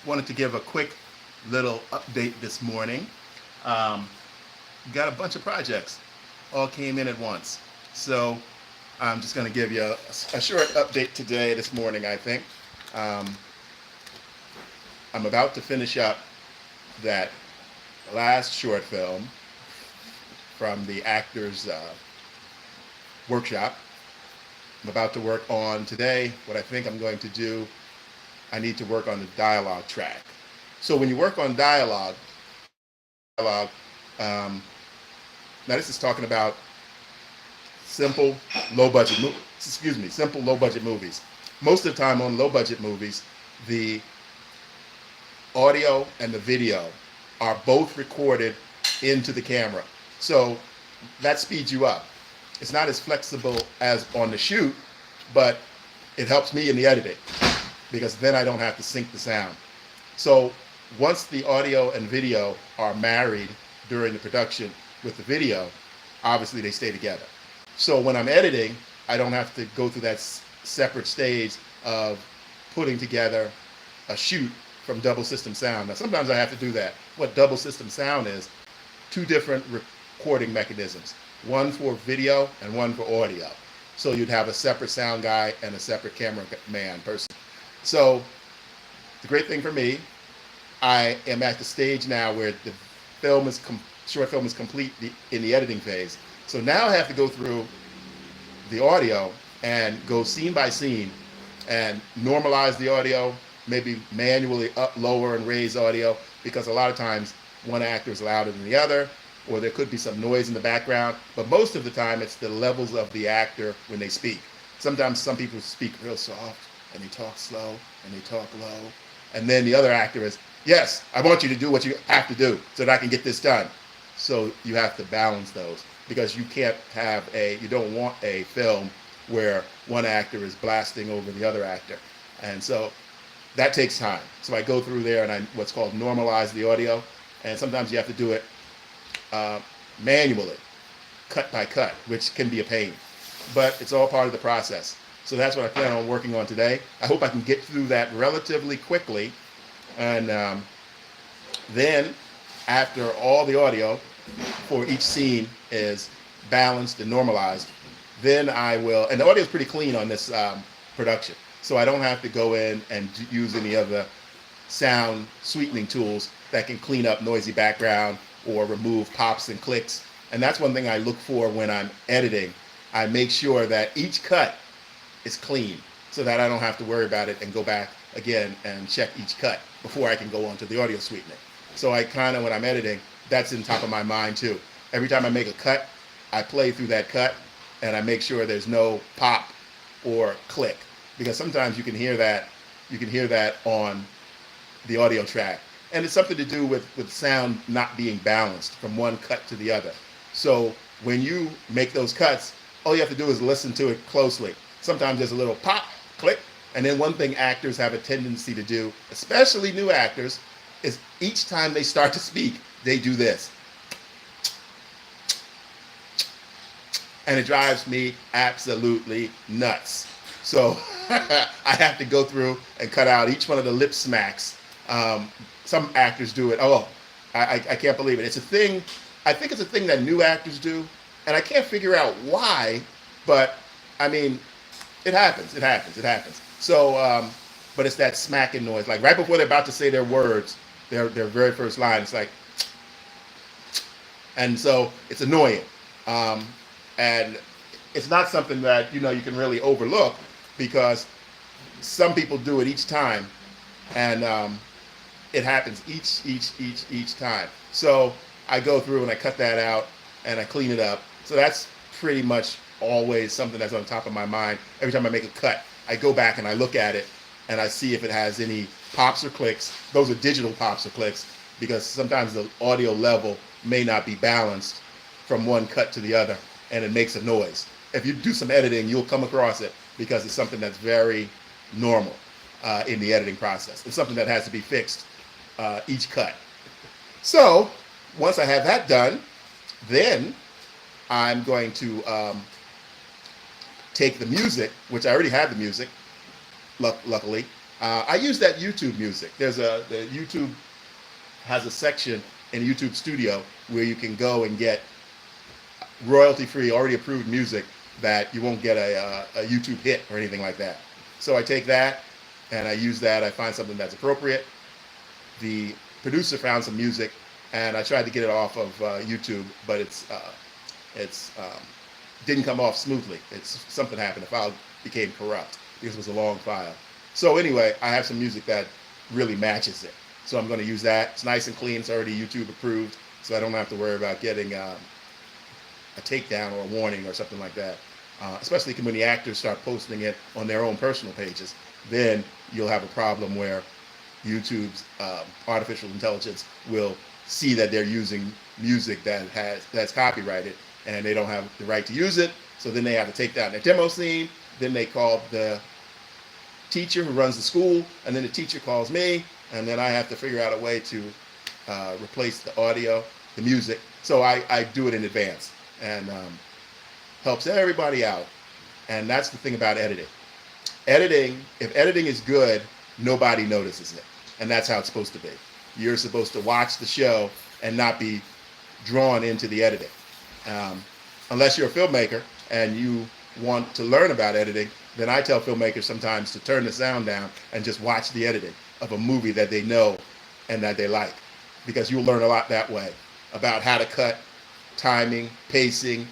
wanted to give a quick little update this morning. Um, got a bunch of projects, all came in at once. So I'm just going to give you a short update today, this morning, I think. Um, I'm about to finish up that last short film from the actors' workshop. I'm about to work on today. What I think I'm going to do, I need to work on the dialogue track. So when you work on dialogue, um, now this is talking about simple, low budget, simple, low budget movies. Most of the time on low budget movies, the audio and the video are both recorded into the camera. So that speeds you up. It's not as flexible as on the shoot, but it helps me in the editing because then I don't have to sync the sound. So once the audio and video are married during the production with the video, obviously they stay together. So when I'm editing, I don't have to go through that separate stage of putting together a shoot from double system sound. Now sometimes I have to do that. What double system sound is, two different recording mechanisms, one for video and one for audio. So you'd have a separate sound guy and a separate cameraman person. So the great thing for me, I am at the stage now where the short film is complete in the editing phase. So now I have to go through the audio and go scene by scene and normalize the audio, maybe manually up, lower, and raise audio, because a lot of times one actor is louder than the other, or there could be some noise in the background. But most of the time, it's the levels of the actor when they speak. Sometimes some people speak real soft, and they talk slow, and they talk low. And then the other actor is, yes, I want you to do what you have to do so that I can get this done. So you have to balance those, because you don't want a film where one actor is blasting over the other actor. And so that takes time. So I go through there and I what's called normalize the audio. And sometimes you have to do it manually, cut by cut, which can be a pain. But it's all part of the process. So that's what I plan on working on today. I hope I can get through that relatively quickly. And then after all the audio for each scene is balanced and normalized, then I will, and the audio is pretty clean on this production, so I don't have to go in and use any of the sound sweetening tools that can clean up noisy background or remove pops and clicks. And that's one thing I look for when I'm editing. I make sure that each cut is clean so that I don't have to worry about it and go back again and check each cut before I can go on to the audio sweetening. So I kind of, when I'm editing, that's in top of my mind too. Every time I make a cut, I play through that cut and I make sure there's no pop or click, because sometimes you can hear that on the audio track. And it's something to do with sound not being balanced from one cut to the other. So when you make those cuts, all you have to do is listen to it closely. Sometimes there's a little pop, click, and then one thing actors have a tendency to do, especially new actors, is each time they start to speak, they do this. And it drives me absolutely nuts. So I have to go through and cut out each one of the lip smacks. Some actors do it. Oh, I can't believe it. It's a thing. I think it's a thing that new actors do, and I can't figure out why. But I mean, it happens. It happens. It happens. So, but it's that smacking noise, like right before they're about to say their words, their very first line. It's like, and so it's annoying. And it's not something that you can really overlook, because some people do it each time, and it happens each time. So I go through and I cut that out and I clean it up. So that's pretty much always something that's on top of my mind. Every time I make a cut, I go back and I look at it and I see if it has any pops or clicks. Those are digital pops or clicks, because sometimes the audio level may not be balanced from one cut to the other, and it makes a noise. If you do some editing, you'll come across it, because it's something that's very normal in the editing process. It's something that has to be fixed each cut. So once I have that done, then I'm going to take the music, which I already have the music, luckily. I use that YouTube music. The YouTube has a section in YouTube Studio where you can go and get royalty-free, already approved music that you won't get a YouTube hit or anything like that. So I take that and I use that. I find something that's appropriate. The producer found some music, and I tried to get it off of YouTube, but it's didn't come off smoothly. Something happened. The file became corrupt because it was a long file. So anyway, I have some music that really matches it. So I'm going to use that. It's nice and clean. It's already YouTube approved, so I don't have to worry about getting a takedown or a warning or something like that. Especially when the actors start posting it on their own personal pages, then you'll have a problem where YouTube's artificial intelligence will see that they're using music that's copyrighted, and they don't have the right to use it. So then they have to take down their demo scene. Then they call the teacher who runs the school, and then the teacher calls me, and then I have to figure out a way to replace the audio, the music. So I do it in advance, and helps everybody out. And that's the thing about editing. If editing is good, nobody notices it. And that's how it's supposed to be. You're supposed to watch the show and not be drawn into the editing. Unless you're a filmmaker and you want to learn about editing, then I tell filmmakers sometimes to turn the sound down and just watch the editing of a movie that they know and that they like. Because you'll learn a lot that way about how to cut, timing, pacing,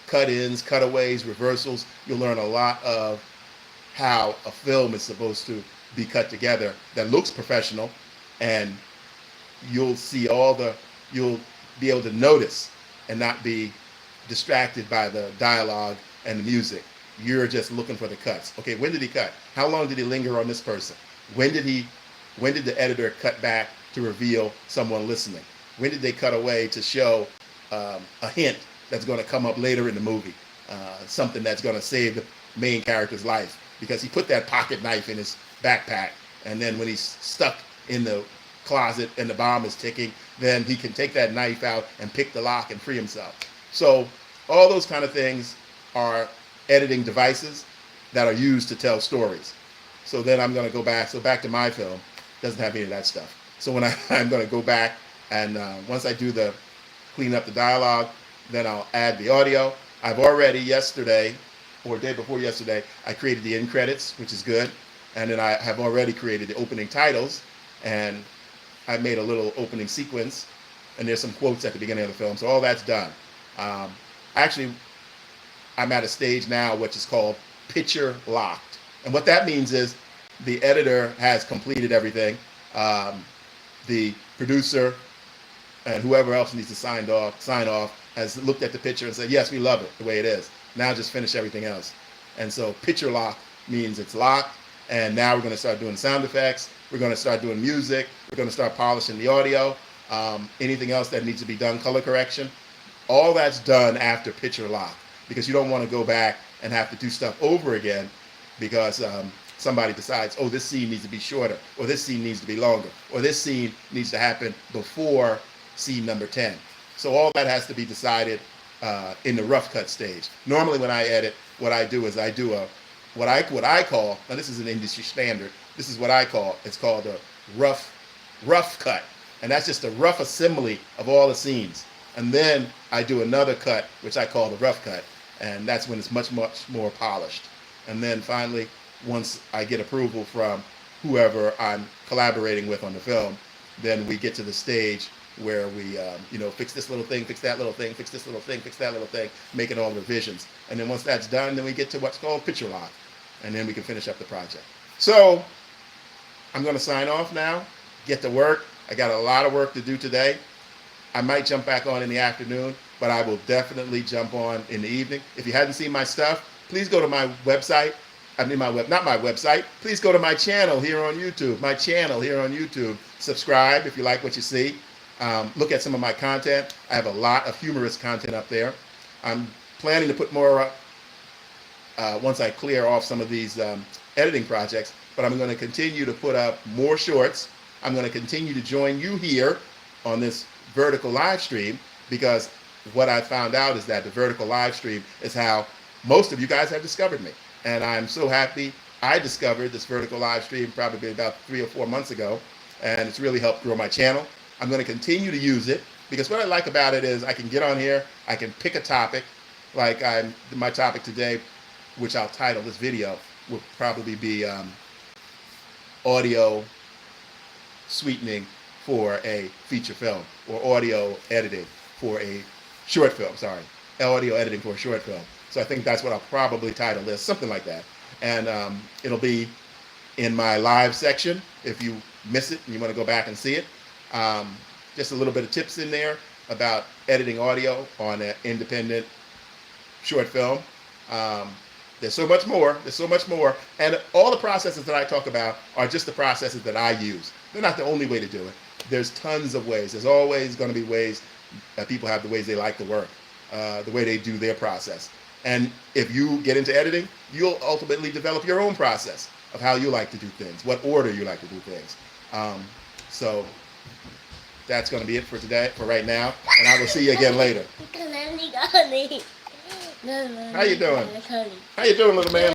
cut-ins, cutaways, reversals. You'll learn a lot of how a film is supposed to be cut together that looks professional, and you'll be able to notice and not be distracted by the dialogue and the music. You're just looking for the cuts. Okay, when did he cut? How long did he linger on this person? When did the editor cut back to reveal someone listening? When did they cut away to show a hint that's going to come up later in the movie? Something that's going to save the main character's life because he put that pocket knife in his backpack, and then when he's stuck in the closet and the bomb is ticking, then he can take that knife out and pick the lock and free himself. So all those kind of things are editing devices that are used to tell stories. So then I'm going to go back. So back to my film, doesn't have any of that stuff. So when I'm going to go back, and once I do the clean up the dialogue, then I'll add the audio. I've already yesterday, or day before yesterday, I created the end credits, which is good. And then I have already created the opening titles, and I made a little opening sequence, and there's some quotes at the beginning of the film. So all that's done. Actually, I'm at a stage now which is called picture locked. And what that means is the editor has completed everything. The producer and whoever else needs to sign off has looked at the picture and said, yes, we love it the way it is. Now just finish everything else. And so picture lock means it's locked. And now we're going to start doing sound effects. We're going to start doing music. We're going to start polishing the audio. Anything else that needs to be done, color correction. All that's done after picture lock, because you don't want to go back and have to do stuff over again because somebody decides, oh, this scene needs to be shorter, or this scene needs to be longer, or this scene needs to happen before scene number 10. So all that has to be decided in the rough cut stage. Normally when I edit, what I do is I do what I call, now this is an industry standard, this is what I call, it's called a rough cut. And that's just a rough assembly of all the scenes. And then I do another cut, which I call the rough cut. And that's when it's much, much more polished. And then finally, once I get approval from whoever I'm collaborating with on the film, then we get to the stage where we, fix this little thing, fix that little thing, fix this little thing, fix that little thing, making all the revisions. And then once that's done, then we get to what's called picture lock. And then we can finish up the project. So I'm going to sign off now, get to work. I got a lot of work to do today. I might jump back on in the afternoon, but I will definitely jump on in the evening. If you hadn't seen my stuff, please go to my website. Not my website. Please go to my channel here on YouTube. My channel here on YouTube. Subscribe if you like what you see. Look at some of my content. I have a lot of humorous content up there. I'm planning to put more up once I clear off some of these editing projects, but I'm going to continue to put up more shorts. I'm going to continue to join you here on this vertical live stream, because what I found out is that the vertical live stream is how most of you guys have discovered me. And I'm so happy I discovered this vertical live stream probably about 3 or 4 months ago, and it's really helped grow my channel. I'm going to continue to use it because what I like about it is I can get on here, I can pick a topic, like my topic today, which I'll title this video, will probably be audio sweetening for a feature film, or audio editing for a short film, audio editing for a short film. So I think that's what I'll probably title this, something like that. And it'll be in my live section if you miss it and you want to go back and see it. Just a little bit of tips in there about editing audio on an independent short film. There's so much more. And all the processes that I talk about are just the processes that I use. They're not the only way to do it. There's tons of ways. There's always going to be ways that people have the ways they like to work, the way they do their process. And if you get into editing, you'll ultimately develop your own process of how you like to do things, what order you like to do things. So that's going to be it for today, for right now. And I will see you again later. How you doing? How you doing, little man?